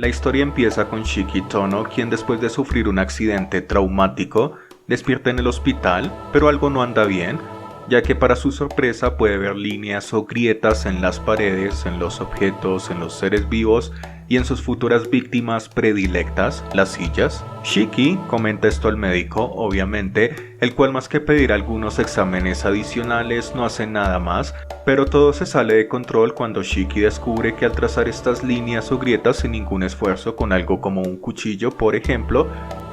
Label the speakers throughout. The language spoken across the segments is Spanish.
Speaker 1: La historia empieza con Shiki Tono, quien después de sufrir un accidente traumático, despierta en el hospital, pero algo no anda bien, ya que para su sorpresa puede ver líneas o grietas en las paredes, en los objetos, en los seres vivos y en sus futuras víctimas predilectas, las sillas. Shiki comenta esto al médico, obviamente, el cual más que pedir algunos exámenes adicionales no hace nada más, pero todo se sale de control cuando Shiki descubre que al trazar estas líneas o grietas sin ningún esfuerzo con algo como un cuchillo, por ejemplo,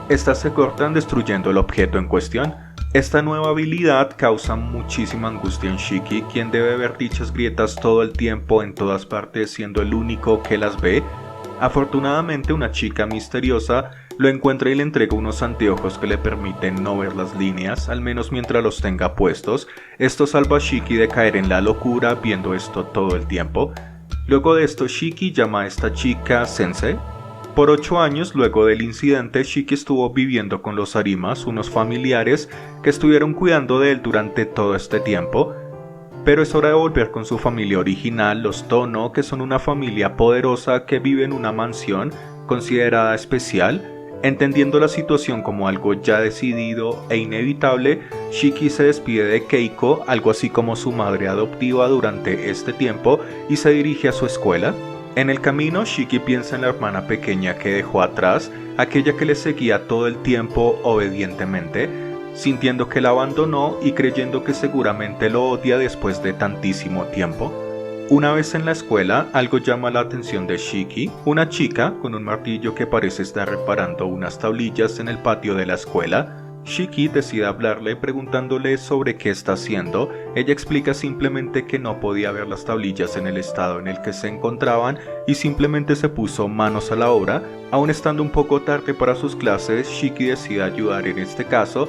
Speaker 1: estas se cortan destruyendo el objeto en cuestión. Esta nueva habilidad causa muchísima angustia en Shiki, quien debe ver dichas grietas todo el tiempo en todas partes siendo el único que las ve. Afortunadamente una chica misteriosa lo encuentra y le entrega unos anteojos que le permiten no ver las líneas, al menos mientras los tenga puestos. Esto salva a Shiki de caer en la locura viendo esto todo el tiempo. Luego de esto Shiki llama a esta chica Sensei. Por 8 años luego del incidente, Shiki estuvo viviendo con los Arimas, unos familiares que estuvieron cuidando de él durante todo este tiempo. Pero es hora de volver con su familia original, los Tono, que son una familia poderosa que vive en una mansión considerada especial. Entendiendo la situación como algo ya decidido e inevitable, Shiki se despide de Keiko, algo así como su madre adoptiva durante este tiempo, y se dirige a su escuela. En el camino, Shiki piensa en la hermana pequeña que dejó atrás, aquella que le seguía todo el tiempo obedientemente, sintiendo que la abandonó y creyendo que seguramente lo odia después de tantísimo tiempo. Una vez en la escuela, algo llama la atención de Shiki, una chica con un martillo que parece estar reparando unas tablillas en el patio de la escuela. Shiki decide hablarle preguntándole sobre qué está haciendo. Ella explica simplemente que no podía ver las tablillas en el estado en el que se encontraban y simplemente se puso manos a la obra. Aún estando un poco tarde para sus clases, Shiki decide ayudar en este caso.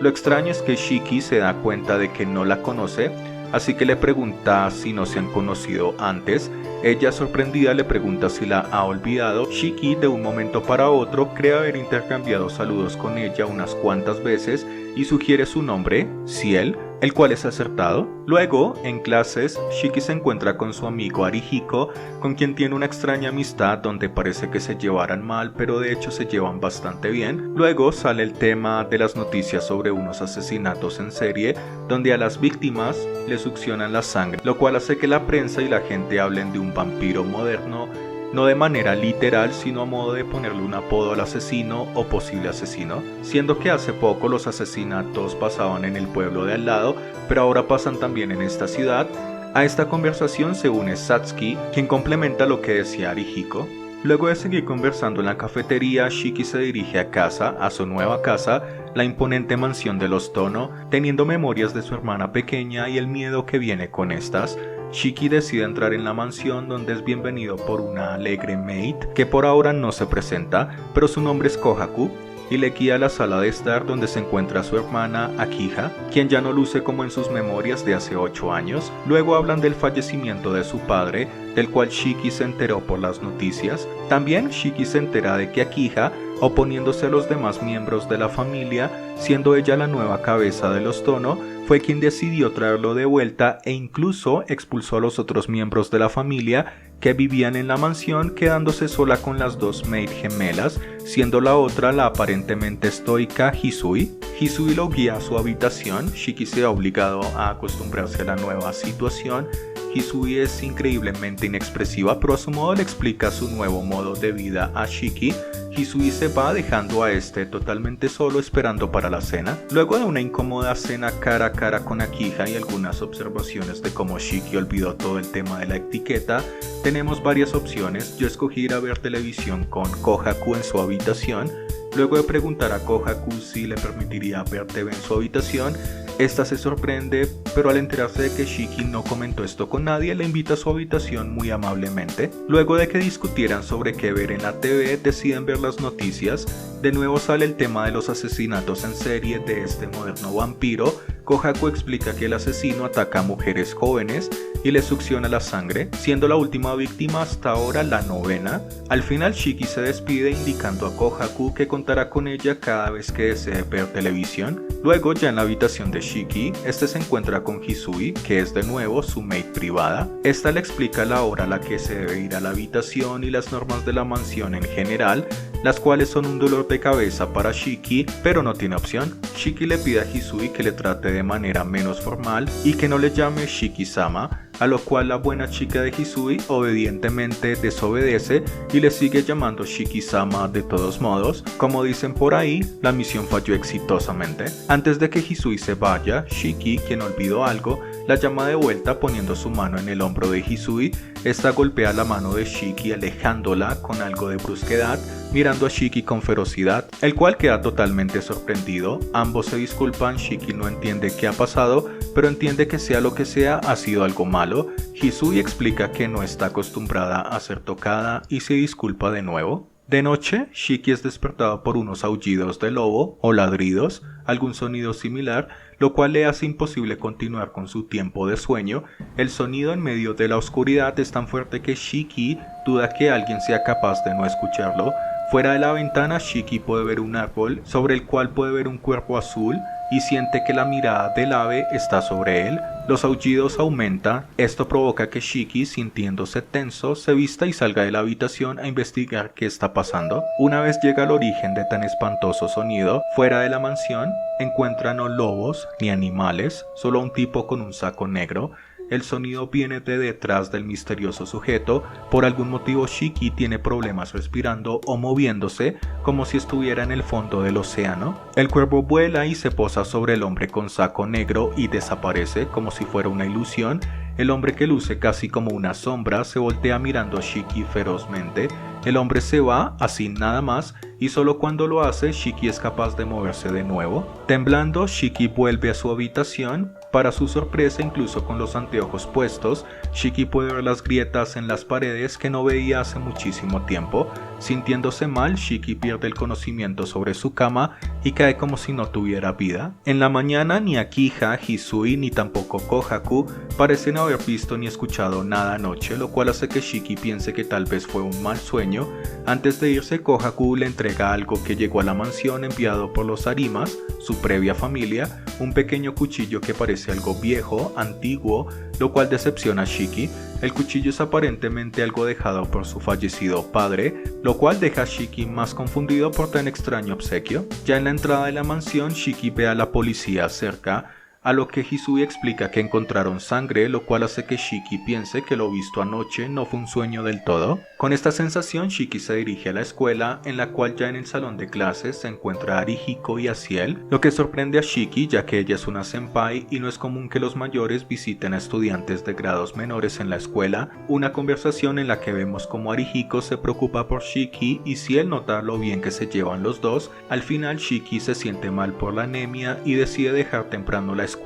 Speaker 1: Lo extraño es que Shiki se da cuenta de que no la conoce, así que le pregunta si no se han conocido antes. Ella, sorprendida, le pregunta si la ha olvidado. Shiki, de un momento para otro, cree haber intercambiado saludos con ella unas cuantas veces y sugiere su nombre, Ciel, el cual es acertado. Luego, en clases, Shiki se encuentra con su amigo Arihiko, con quien tiene una extraña amistad donde parece que se llevaran mal, pero de hecho se llevan bastante bien. Luego sale el tema de las noticias sobre unos asesinatos en serie, donde a las víctimas le succionan la sangre, lo cual hace que la prensa y la gente hablen de un vampiro moderno, no de manera literal, sino a modo de ponerle un apodo al asesino o posible asesino, siendo que hace poco los asesinatos pasaban en el pueblo de al lado, pero ahora pasan también en esta ciudad. A esta conversación se une Satsuki, quien complementa lo que decía Arihiko. Luego de seguir conversando en la cafetería, Shiki se dirige a casa, a su nueva casa, la imponente mansión de los Tono, teniendo memorias de su hermana pequeña y el miedo que viene con estas. Shiki decide entrar en la mansión, donde es bienvenido por una alegre maid que por ahora no se presenta, pero su nombre es Kohaku, y le guía a la sala de estar donde se encuentra su hermana Akiha, quien ya no luce como en sus memorias de hace 8 años. Luego hablan del fallecimiento de su padre, del cual Shiki se enteró por las noticias. También Shiki se entera de que Akiha, oponiéndose a los demás miembros de la familia, siendo ella la nueva cabeza de los Tono, fue quien decidió traerlo de vuelta e incluso expulsó a los otros miembros de la familia que vivían en la mansión, quedándose sola con las dos maid gemelas, siendo la otra la aparentemente estoica Hisui. Hisui lo guía a su habitación. Shiki se ha obligado a acostumbrarse a la nueva situación. Hisui es increíblemente inexpresiva, pero a su modo le explica su nuevo modo de vida a Shiki. Hisui se va dejando a este totalmente solo esperando para la cena. Luego de una incómoda cena cara a cara con Akiha y algunas observaciones de cómo Shiki olvidó todo el tema de la etiqueta, tenemos varias opciones. Yo escogí ir a ver televisión con Kohaku en su habitación. Luego de preguntar a Kohaku si le permitiría ver TV en su habitación, esta se sorprende, pero al enterarse de que Shiki no comentó esto con nadie, le invita a su habitación muy amablemente. Luego de que discutieran sobre qué ver en la TV, deciden ver las noticias. De nuevo sale el tema de los asesinatos en serie de este moderno vampiro, Kohaku explica que el asesino ataca a mujeres jóvenes y les succiona la sangre, siendo la última víctima hasta ahora la 9ª. Al final Shiki se despide indicando a Kohaku que contará con ella cada vez que desee ver televisión. Luego, ya en la habitación de Shiki, este se encuentra con Hisui, que es de nuevo su maid privada. Esta le explica la hora a la que se debe ir a la habitación y las normas de la mansión en general, las cuales son un dolor de cabeza para Shiki, pero no tiene opción. Shiki le pide a Hisui que le trate de manera menos formal y que no le llame Shiki-sama, a lo cual la buena chica de Hisui obedientemente desobedece y le sigue llamando Shiki-sama de todos modos. Como dicen por ahí, la misión falló exitosamente. Antes de que Hisui se vaya, Shiki, quien olvidó algo, la llama de vuelta poniendo su mano en el hombro de Hisui. Esta golpea la mano de Shiki alejándola con algo de brusquedad, mirando a Shiki con ferocidad, el cual queda totalmente sorprendido. Ambos se disculpan, Shiki no entiende qué ha pasado, pero entiende que sea lo que sea, ha sido algo malo. Hisui explica que no está acostumbrada a ser tocada y se disculpa de nuevo. De noche, Shiki es despertado por unos aullidos de lobo o ladridos, algún sonido similar, lo cual le hace imposible continuar con su tiempo de sueño. El sonido en medio de la oscuridad es tan fuerte que Shiki duda que alguien sea capaz de no escucharlo. Fuera de la ventana, Shiki puede ver un árbol sobre el cual puede ver un cuerpo azul y siente que la mirada del ave está sobre él. Los aullidos aumentan, esto provoca que Shiki, sintiéndose tenso, se vista y salga de la habitación a investigar qué está pasando. Una vez llega al origen de tan espantoso sonido, fuera de la mansión, encuentra no lobos ni animales, solo un tipo con un saco negro. El sonido viene de detrás del misterioso sujeto. Por algún motivo Shiki tiene problemas respirando o moviéndose como si estuviera en el fondo del océano. El cuervo vuela y se posa sobre el hombre con saco negro y desaparece como si fuera una ilusión. El hombre, que luce casi como una sombra, se voltea mirando a Shiki ferozmente. El hombre se va, así nada más, y solo cuando lo hace, Shiki es capaz de moverse de nuevo. Temblando, Shiki vuelve a su habitación. Para su sorpresa, incluso con los anteojos puestos, Shiki puede ver las grietas en las paredes que no veía hace muchísimo tiempo. Sintiéndose mal, Shiki pierde el conocimiento sobre su cama y cae como si no tuviera vida. En la mañana, ni Akihá, Hisui ni tampoco Kohaku parecen haber visto ni escuchado nada anoche, lo cual hace que Shiki piense que tal vez fue un mal sueño. Antes de irse, Kohaku le entrega algo que llegó a la mansión enviado por los Arimas, su previa familia, un pequeño cuchillo que parece algo viejo, antiguo, lo cual decepciona a Shiki. El cuchillo es aparentemente algo dejado por su fallecido padre, lo cual deja a Shiki más confundido por tan extraño obsequio. Ya en la entrada de la mansión, Shiki ve a la policía cerca, a lo que Hisui explica que encontraron sangre, lo cual hace que Shiki piense que lo visto anoche no fue un sueño del todo. Con esta sensación, Shiki se dirige a la escuela, en la cual ya en el salón de clases se encuentra Arihiko y Asiel, lo que sorprende a Shiki ya que ella es una senpai y no es común que los mayores visiten a estudiantes de grados menores en la escuela. Una conversación en la que vemos como Arihiko se preocupa por Shiki y Ciel nota lo bien que se llevan los dos. Al final, Shiki se siente mal por la anemia y decide dejar temprano la escuela.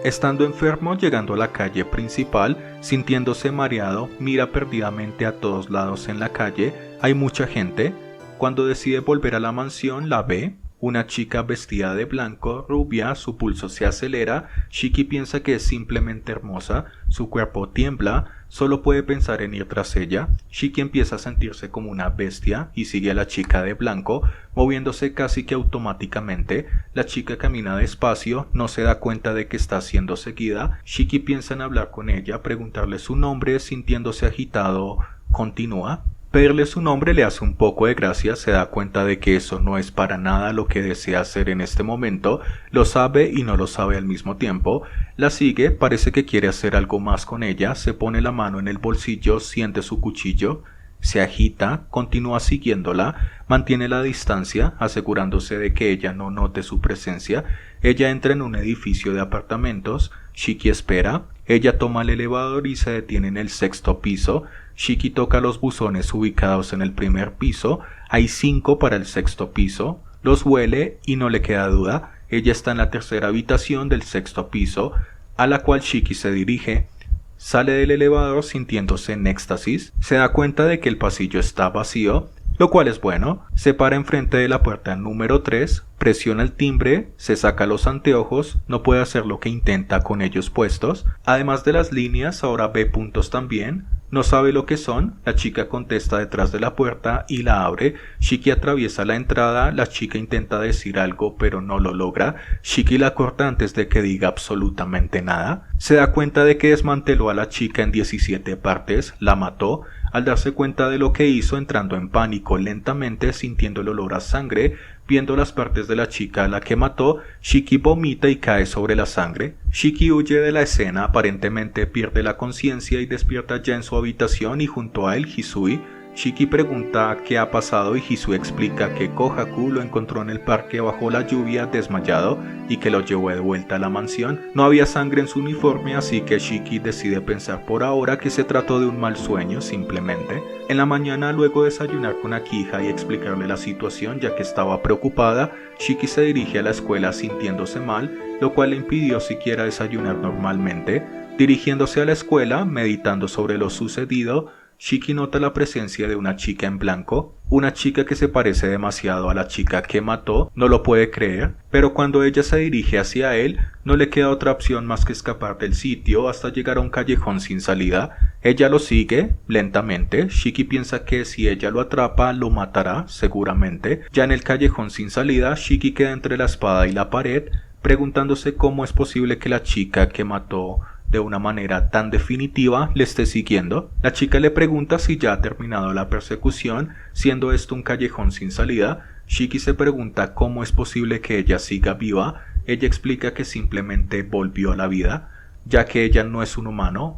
Speaker 1: Estando enfermo, llegando a la calle principal, sintiéndose mareado, mira perdidamente a todos lados en la calle. Hay mucha gente. Cuando decide volver a la mansión, la ve. Una chica vestida de blanco, rubia, su pulso se acelera. Shiki piensa que es simplemente hermosa, su cuerpo tiembla, solo puede pensar en ir tras ella. Shiki empieza a sentirse como una bestia y sigue a la chica de blanco, moviéndose casi que automáticamente. La chica camina despacio, no se da cuenta de que está siendo seguida. Shiki piensa en hablar con ella, preguntarle su nombre, sintiéndose agitado, continúa. Pedirle su nombre le hace un poco de gracia, se da cuenta de que eso no es para nada lo que desea hacer en este momento, lo sabe y no lo sabe al mismo tiempo. La sigue, parece que quiere hacer algo más con ella, se pone la mano en el bolsillo, siente su cuchillo, se agita, continúa siguiéndola, mantiene la distancia, asegurándose de que ella no note su presencia. Ella entra en un edificio de apartamentos, Shiki espera, ella toma el elevador y se detiene en el 6º piso. Shiki toca los buzones ubicados en el primer piso, hay 5 para el 6º piso, los huele y no le queda duda, ella está en la tercera habitación del 6º piso, a la cual Shiki se dirige. Sale del elevador sintiéndose en éxtasis, se da cuenta de que el pasillo está vacío, lo cual es bueno. Se para enfrente de la puerta número 3, presiona el timbre, se saca los anteojos, no puede hacer lo que intenta con ellos puestos. Además de las líneas, ahora ve puntos también. No sabe lo que son, la chica contesta detrás de la puerta y la abre. Shiki atraviesa la entrada, la chica intenta decir algo pero no lo logra. Shiki la corta antes de que diga absolutamente nada. Se da cuenta de que desmanteló a la chica en 17 partes, la mató. Al darse cuenta de lo que hizo, entrando en pánico lentamente, sintiendo el olor a sangre, viendo las partes de la chica a la que mató, Shiki vomita y cae sobre la sangre. Shiki huye de la escena, aparentemente pierde la conciencia y despierta ya en su habitación y junto a él Hisui. Shiki pregunta qué ha pasado y Hisui explica que Kohaku lo encontró en el parque bajo la lluvia desmayado y que lo llevó de vuelta a la mansión. No había sangre en su uniforme, así que Shiki decide pensar por ahora que se trató de un mal sueño simplemente. En la mañana, luego de desayunar con Akihisa y explicarle la situación ya que estaba preocupada, Shiki se dirige a la escuela sintiéndose mal, lo cual le impidió siquiera desayunar normalmente. Dirigiéndose a la escuela, meditando sobre lo sucedido, Shiki nota la presencia de una chica en blanco, una chica que se parece demasiado a la chica que mató, no lo puede creer, pero cuando ella se dirige hacia él, no le queda otra opción más que escapar del sitio hasta llegar a un callejón sin salida. Ella lo sigue, lentamente. Shiki piensa que si ella lo atrapa, lo matará, seguramente. Ya en el callejón sin salida, Shiki queda entre la espada y la pared, preguntándose cómo es posible que la chica que mató de una manera tan definitiva le esté siguiendo. La chica le pregunta si ya ha terminado la persecución, siendo esto un callejón sin salida. Shiki se pregunta cómo es posible que ella siga viva. Ella explica que simplemente volvió a la vida, ya que ella no es un humano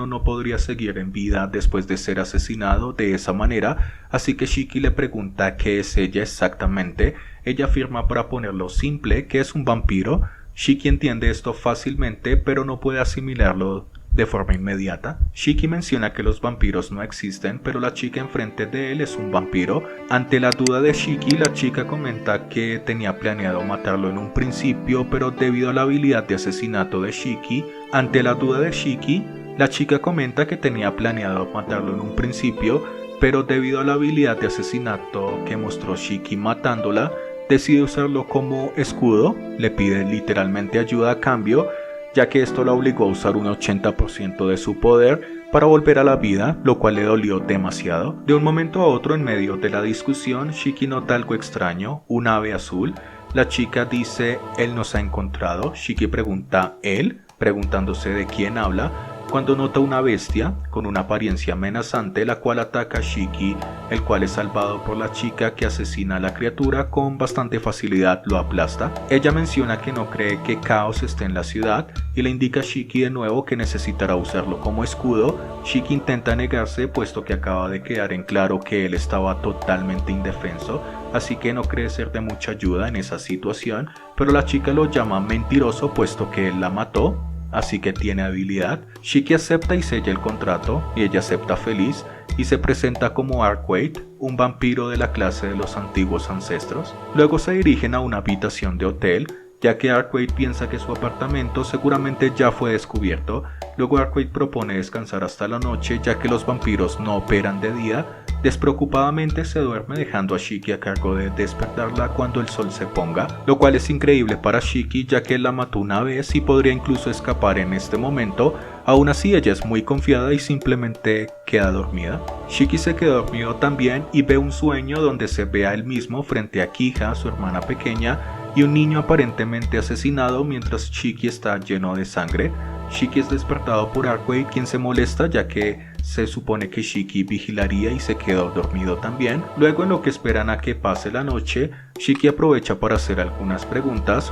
Speaker 1: no podría seguir en vida después de ser asesinado de esa manera, así que Shiki le pregunta qué es ella exactamente. Ella afirma, para ponerlo simple, que es un vampiro. Shiki entiende esto fácilmente, pero no puede asimilarlo de forma inmediata. Shiki menciona que los vampiros no existen, pero la chica enfrente de él es un vampiro. Ante la duda de Shiki, la chica comenta que tenía planeado matarlo en un principio, pero debido a la habilidad de asesinato de Shiki, ante la duda de Shiki, la chica comenta que tenía planeado matarlo en un principio, pero debido a la habilidad de asesinato que mostró Shiki matándola, decide usarlo como escudo. Le pide literalmente ayuda a cambio, ya que esto la obligó a usar un 80% de su poder para volver a la vida, lo cual le dolió demasiado. De un momento a otro, en medio de la discusión, Shiki nota algo extraño, un ave azul. La chica dice, él nos ha encontrado. Shiki pregunta, ¿él?, preguntándose de quién habla, cuando nota una bestia con una apariencia amenazante, la cual ataca a Shiki, el cual es salvado por la chica que asesina a la criatura. Con bastante facilidad lo aplasta. Ella menciona que no cree que Caos esté en la ciudad y le indica a Shiki de nuevo que necesitará usarlo como escudo. Shiki intenta negarse, puesto que acaba de quedar en claro que él estaba totalmente indefenso, así que no cree ser de mucha ayuda en esa situación, pero la chica lo llama mentiroso puesto que él la mató, así que tiene habilidad. Shiki acepta y sella el contrato, y ella acepta feliz y se presenta como Arkwright, un vampiro de la clase de los antiguos ancestros. Luego se dirigen a una habitación de hotel, ya que Arkwright piensa que su apartamento seguramente ya fue descubierto. Luego Arkwright propone descansar hasta la noche, ya que los vampiros no operan de día. Despreocupadamente se duerme, dejando a Shiki a cargo de despertarla cuando el sol se ponga, lo cual es increíble para Shiki, ya que él la mató una vez y podría incluso escapar en este momento. Aún así, ella es muy confiada y simplemente queda dormida. Shiki se queda dormido también y ve un sueño donde se ve a él mismo frente a Akihisa, su hermana pequeña, y un niño aparentemente asesinado, mientras Shiki está lleno de sangre. Shiki es despertado por Arkwright, quien se molesta ya que se supone que Shiki vigilaría y se quedó dormido también. Luego, en lo que esperan a que pase la noche, Shiki aprovecha para hacer algunas preguntas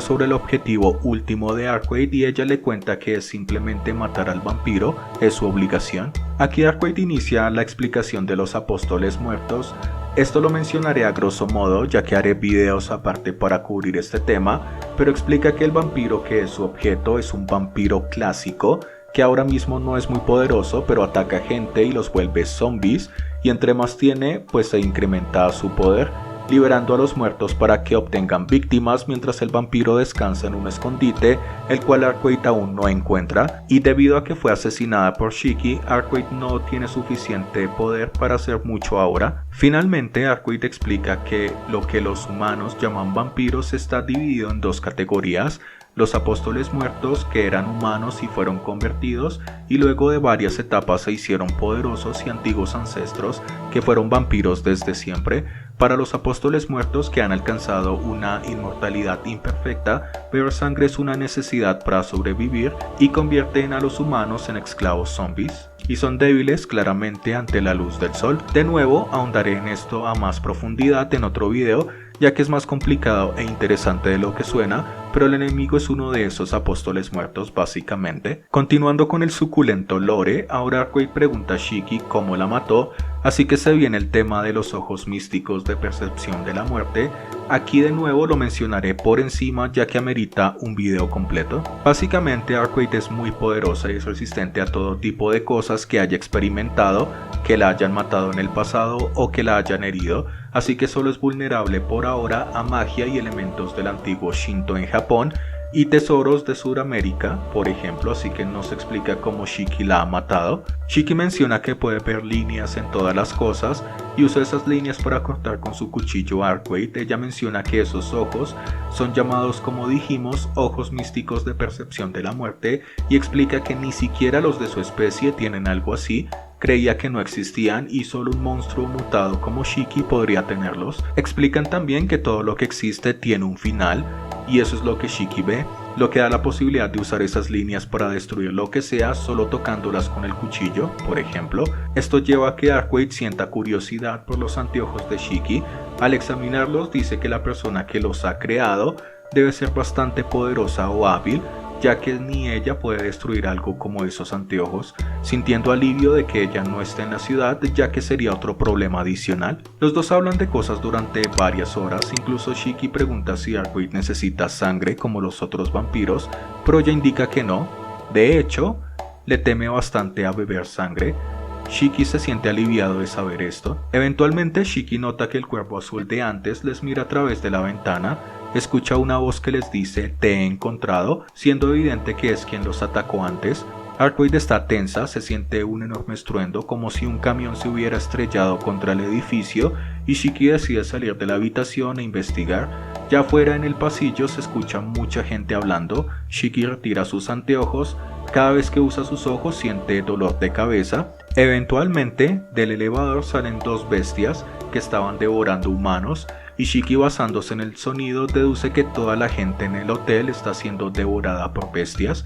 Speaker 1: sobre el objetivo último de Arkwright, y ella le cuenta que es simplemente matar al vampiro, es su obligación. Aquí Arkwright inicia la explicación de los apóstoles muertos. Esto lo mencionaré a grosso modo, ya que haré videos aparte para cubrir este tema, pero explica que el vampiro que es su objeto es un vampiro clásico, que ahora mismo no es muy poderoso, pero ataca gente y los vuelve zombies, y entre más tiene, pues se incrementa su poder. liberando a los muertos para que obtengan víctimas mientras el vampiro descansa en un escondite, el cual Arquaid aún no encuentra, y debido a que fue asesinada por Shiki, Arquaid no tiene suficiente poder para hacer mucho ahora. Finalmente, Arquaid explica que lo que los humanos llaman vampiros está dividido en dos categorías: los apóstoles muertos, que eran humanos y fueron convertidos, y luego de varias etapas se hicieron poderosos, y antiguos ancestros, que fueron vampiros desde siempre. Para los apóstoles muertos, que han alcanzado una inmortalidad imperfecta, beber sangre es una necesidad para sobrevivir y convierten a los humanos en esclavos zombies, y son débiles claramente ante la luz del sol. De nuevo, ahondaré en esto a más profundidad en otro video, ya que es más complicado e interesante de lo que suena, pero el enemigo es uno de esos apóstoles muertos básicamente. Continuando con el suculento lore, ahora Arquaid pregunta a Shiki cómo la mató, así que se viene el tema de los ojos místicos de percepción de la muerte. Aquí de nuevo lo mencionaré por encima ya que amerita un video completo. Básicamente Arquaid es muy poderosa y es resistente a todo tipo de cosas que haya experimentado, que la hayan matado en el pasado o que la hayan herido, así que solo es vulnerable por ahora a magia y elementos del antiguo Shinto en Japón y tesoros de Sudamérica, por ejemplo, así que no se explica cómo Shiki la ha matado. Shiki menciona que puede ver líneas en todas las cosas y usa esas líneas para cortar con su cuchillo a Arquaid. Ella menciona que esos ojos son llamados, como dijimos, ojos místicos de percepción de la muerte, y explica que ni siquiera los de su especie tienen algo así. Creía que no existían y solo un monstruo mutado como Shiki podría tenerlos. Explican también que todo lo que existe tiene un final, y eso es lo que Shiki ve, lo que da la posibilidad de usar esas líneas para destruir lo que sea solo tocándolas con el cuchillo, por ejemplo. Esto lleva a que Arquaid sienta curiosidad por los anteojos de Shiki. Al examinarlos dice que la persona que los ha creado debe ser bastante poderosa o hábil, ya que ni ella puede destruir algo como esos anteojos, sintiendo alivio de que ella no esté en la ciudad, ya que sería otro problema adicional. Los dos hablan de cosas durante varias horas, incluso Shiki pregunta si Arquaid necesita sangre como los otros vampiros, pero ella indica que no. De hecho, le teme bastante a beber sangre. Shiki se siente aliviado de saber esto. Eventualmente Shiki nota que el cuervo azul de antes les mira a través de la ventana. Escucha una voz que les dice "te he encontrado", siendo evidente que es quien los atacó antes. Arquaid está tensa, se siente un enorme estruendo como si un camión se hubiera estrellado contra el edificio, y Shiki decide salir de la habitación e investigar. Ya afuera en el pasillo se escucha mucha gente hablando. Shiki retira sus anteojos. Cada vez que usa sus ojos siente dolor de cabeza. Eventualmente del elevador salen dos bestias que estaban devorando humanos, y Shiki, basándose en el sonido, deduce que toda la gente en el hotel está siendo devorada por bestias.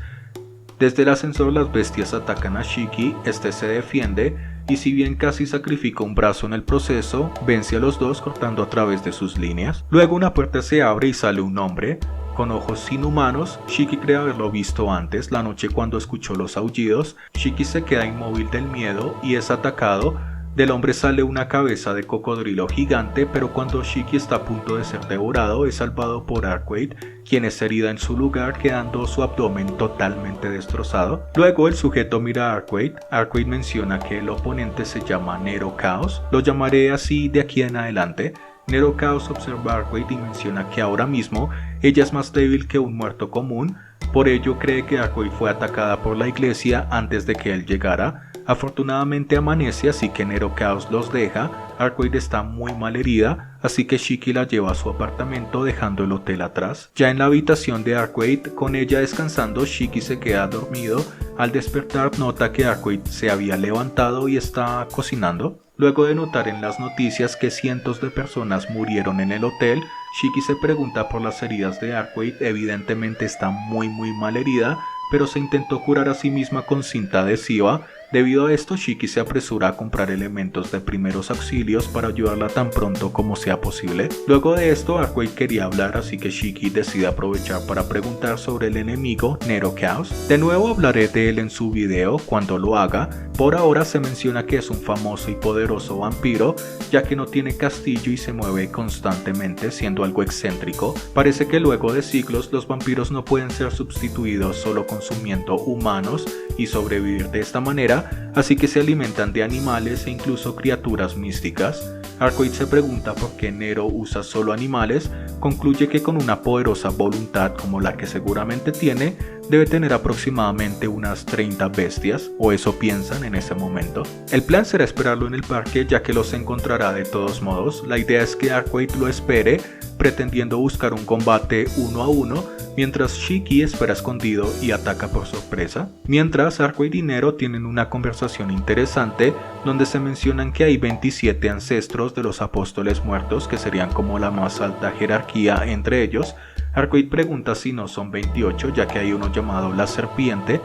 Speaker 1: Desde el ascensor las bestias atacan a Shiki, este se defiende y si bien casi sacrifica un brazo en el proceso, vence a los dos cortando a través de sus líneas. Luego una puerta se abre y sale un hombre con ojos inhumanos. Shiki cree haberlo visto antes, la noche cuando escuchó los aullidos. Shiki se queda inmóvil del miedo y es atacado. Del hombre sale una cabeza de cocodrilo gigante, pero cuando Shiki está a punto de ser devorado es salvado por Arquaid, quien es herida en su lugar, quedando su abdomen totalmente destrozado. Luego el sujeto mira a Arquaid. Arquaid menciona que el oponente se llama Nero Chaos. Lo llamaré así de aquí en adelante. Nero Chaos observa a Arquaid y menciona que ahora mismo ella es más débil que un muerto común. Por ello cree que Arquaid fue atacada por la iglesia antes de que él llegara. Afortunadamente amanece, así que Nero Chaos los deja. Arquaid está muy mal herida, así que Shiki la lleva a su apartamento dejando el hotel atrás. Ya en la habitación de Arquaid, con ella descansando, Shiki se queda dormido. Al despertar nota que Arquaid se había levantado y está cocinando. Luego de notar en las noticias que cientos de personas murieron en el hotel, Shiki se pregunta por las heridas de Arquaid. Evidentemente está muy mal herida, pero se intentó curar a sí misma con cinta adhesiva. Debido a esto, Shiki se apresura a comprar elementos de primeros auxilios para ayudarla tan pronto como sea posible. Luego de esto, Arquaid quería hablar, así que Shiki decide aprovechar para preguntar sobre el enemigo Nero Chaos. De nuevo hablaré de él en su video cuando lo haga. Por ahora se menciona que es un famoso y poderoso vampiro, ya que no tiene castillo y se mueve constantemente, siendo algo excéntrico. Parece que luego de siglos los vampiros no pueden ser sustituidos solo consumiendo humanos y sobrevivir de esta manera, así que se alimentan de animales e incluso criaturas místicas. Arcoid se pregunta por qué Nero usa solo animales, concluye que con una poderosa voluntad como la que seguramente tiene, debe tener aproximadamente unas 30 bestias, o eso piensan en ese momento. El plan será esperarlo en el parque ya que los encontrará de todos modos. La idea es que Arcoid lo espere, pretendiendo buscar un combate 1 a 1, mientras Shiki espera escondido y ataca por sorpresa. Mientras, Arcoid y Nero tienen una conversación interesante donde se mencionan que hay 27 ancestros de los apóstoles muertos, que serían como la más alta jerarquía entre ellos. Arcoid pregunta si no son 28, ya que hay uno llamado la serpiente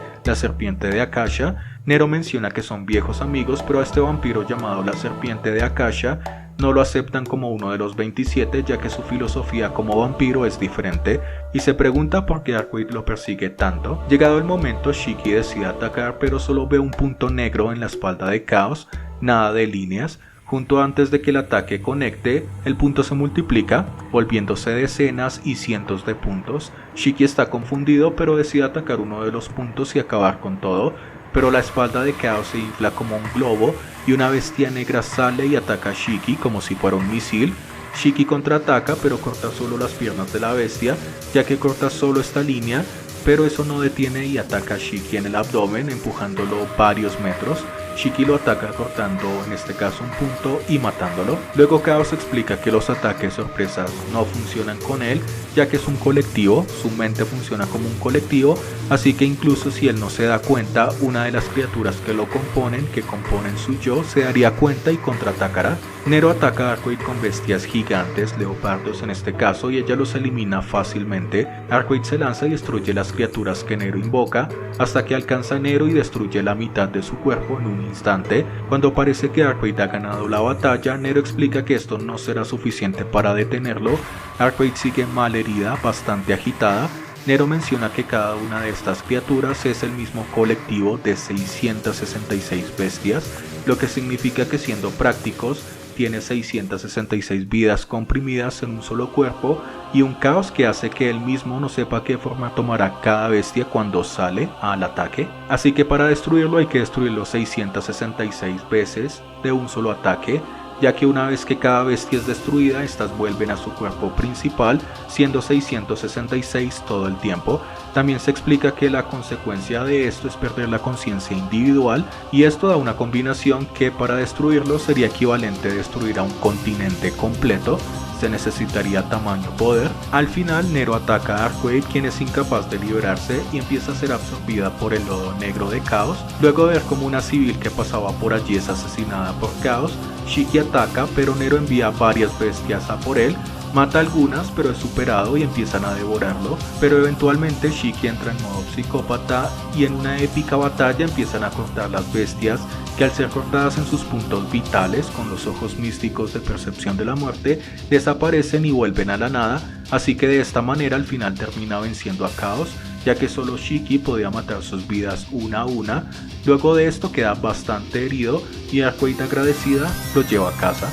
Speaker 1: de Akasha. Nero menciona que son viejos amigos, pero a este vampiro llamado la serpiente de Akasha no lo aceptan como uno de los 27, ya que su filosofía como vampiro es diferente, y se pregunta por qué Arcoid lo persigue tanto. Llegado el momento, Shiki decide atacar, pero solo ve un punto negro en la espalda de Chaos, nada de líneas. Junto antes de que el ataque conecte, el punto se multiplica, volviéndose decenas y cientos de puntos. Shiki está confundido, pero decide atacar uno de los puntos y acabar con todo, pero la espalda de Chaos se infla como un globo y una bestia negra sale y ataca a Shiki como si fuera un misil. Shiki contraataca, pero corta solo las piernas de la bestia, ya que corta solo esta línea, pero eso no detiene y ataca a Shiki en el abdomen, empujándolo varios metros. Shiki lo ataca cortando en este caso un punto y matándolo. Luego Chaos explica que los ataques sorpresas no funcionan con él, ya que es un colectivo, su mente funciona como un colectivo, así que incluso si él no se da cuenta, una de las criaturas que lo componen, que componen su yo, se daría cuenta y contraatacará. Nero ataca a Arcoid con bestias gigantes, leopardos en este caso, y ella los elimina fácilmente. Arcoid se lanza y destruye las criaturas que Nero invoca, hasta que alcanza a Nero y destruye la mitad de su cuerpo en un instante. Cuando parece que Arcoid ha ganado la batalla, Nero explica que esto no será suficiente para detenerlo. Arcoid sigue mal herida, bastante agitada. Nero menciona que cada una de estas criaturas es el mismo colectivo de 666 bestias, lo que significa que, siendo prácticos, tiene 666 vidas comprimidas en un solo cuerpo y un caos que hace que él mismo no sepa qué forma tomará cada bestia cuando sale al ataque. Así que para destruirlo hay que destruirlo 666 veces de un solo ataque, ya que una vez que cada bestia es destruida, estas vuelven a su cuerpo principal, siendo 666 todo el tiempo. También se explica que la consecuencia de esto es perder la conciencia individual, y esto da una combinación que para destruirlo sería equivalente a destruir a un continente completo. Se necesitaría tamaño poder. Al final, Nero ataca a Arcoid, quien es incapaz de liberarse y empieza a ser absorbida por el lodo negro de Chaos. Luego de ver como una civil que pasaba por allí es asesinada por Chaos, Shiki ataca, pero Nero envía varias bestias a por él. Mata algunas, pero es superado y empiezan a devorarlo, pero eventualmente Shiki entra en modo psicópata y en una épica batalla empiezan a cortar las bestias, que al ser cortadas en sus puntos vitales, con los ojos místicos de percepción de la muerte, desaparecen y vuelven a la nada, así que de esta manera al final termina venciendo a Chaos, ya que solo Shiki podía matar sus vidas una a una. Luego de esto queda bastante herido y Arcoid, agradecida, lo lleva a casa.